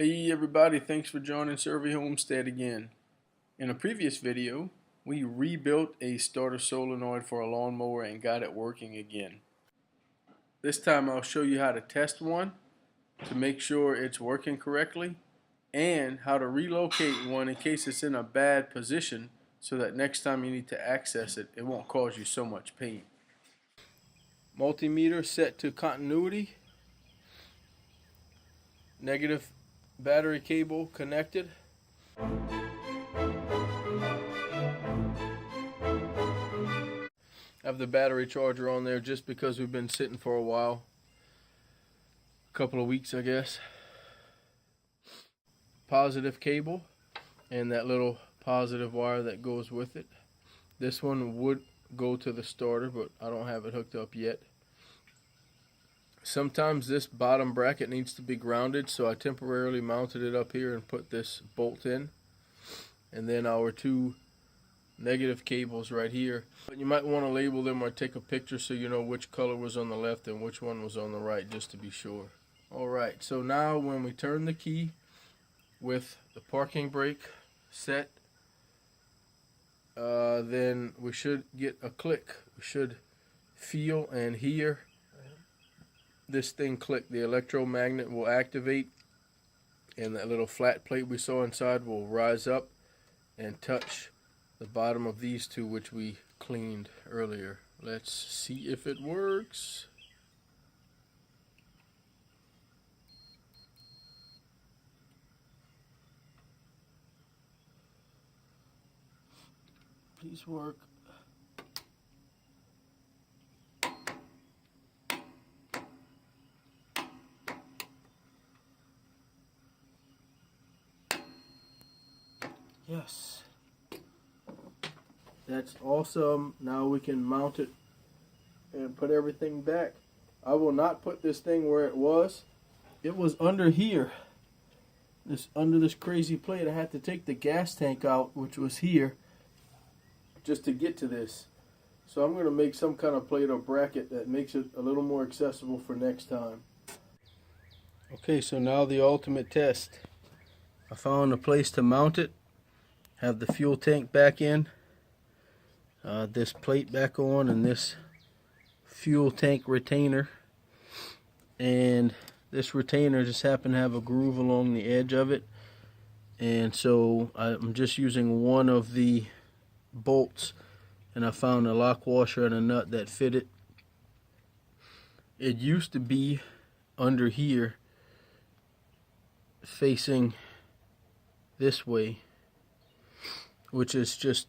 Hey everybody, thanks for joining SERVi Homestead again. In a previous video, we rebuilt a starter solenoid for a lawnmower and got it working again. This time I'll show you how to test one to make sure it's working correctly and how to relocate one in case it's in a bad position so that next time you need to access it, it won't cause you so much pain. Multimeter set to continuity. Negative battery cable connected. Have the battery charger on there just because we've been sitting for a while. A couple of weeks, I guess. Positive cable and that little positive wire that goes with it. This one would go to the starter, but I don't have it hooked up yet. Sometimes this bottom bracket needs to be grounded, so I temporarily mounted it up here and put this bolt in. And then our two negative cables right here. But you might want to label them or take a picture so you know which color was on the left and which one was on the right, just to be sure. Alright, so now when we turn the key with the parking brake set, then we should get a click. We should feel and hear this thing click. The electromagnet will activate and that little flat plate we saw inside will rise up and touch the bottom of these two, which we cleaned earlier. Let's see if it works. Please work. Yes. That's awesome. Now we can mount it and put everything back. I will not put this thing where it was. It was under here. Under this crazy plate. I had to take the gas tank out, which was here, just to get to this. So I'm going to make some kind of plate or bracket that makes it a little more accessible for next time. Okay, so now the ultimate test. I found a place to mount it. Have the fuel tank back in, this plate back on, and this fuel tank retainer. And this retainer just happened to have a groove along the edge of it, and so I'm just using one of the bolts, and I found a lock washer and a nut that fit it. It used to be under here facing this way, which is just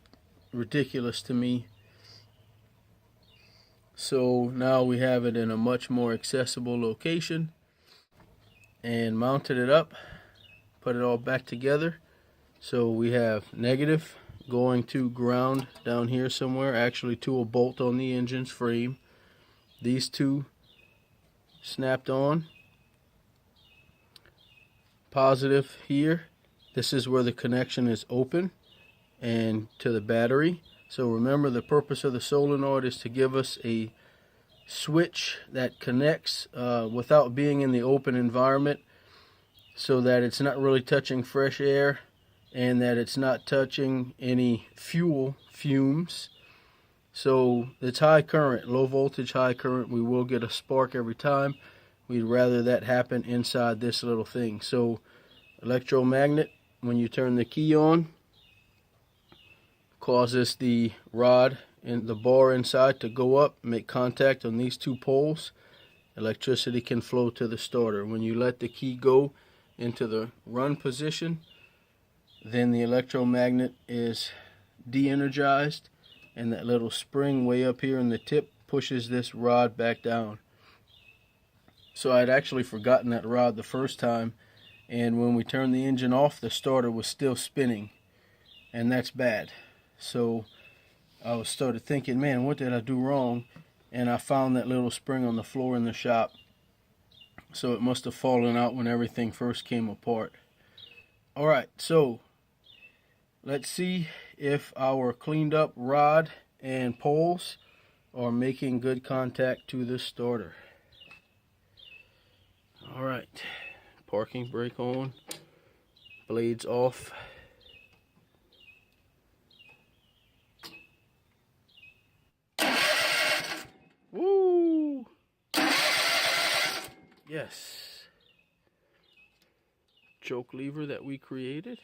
ridiculous to me. So now we have it in a much more accessible location, and mounted it up, put it all back together. So we have negative going to ground down here somewhere, actually to a bolt on the engine's frame. These two snapped on. Positive here. This is where the connection is open and to the battery. So remember, the purpose of the solenoid is to give us a switch that connects without being in the open environment, so that it's not really touching fresh air and that it's not touching any fuel fumes. So it's high current, low voltage, high current. We will get a spark every time. We'd rather that happen inside this little thing. So electromagnet, when you turn the key on, causes the rod and the bar inside to go up, make contact on these two poles. Electricity can flow to the starter. When you let the key go into the run position, then the electromagnet is de-energized, and that little spring way up here in the tip pushes this rod back down. So I'd actually forgotten that rod the first time, and when we turned the engine off, the starter was still spinning, and that's bad. So I started thinking, man, what did I do wrong? And I found that little spring on the floor in the shop. So it must have fallen out when everything first came apart. Alright, so let's see if our cleaned up rod and poles are making good contact to the starter. Alright, parking brake on. blades off. Woo! Yes. Choke lever that we created.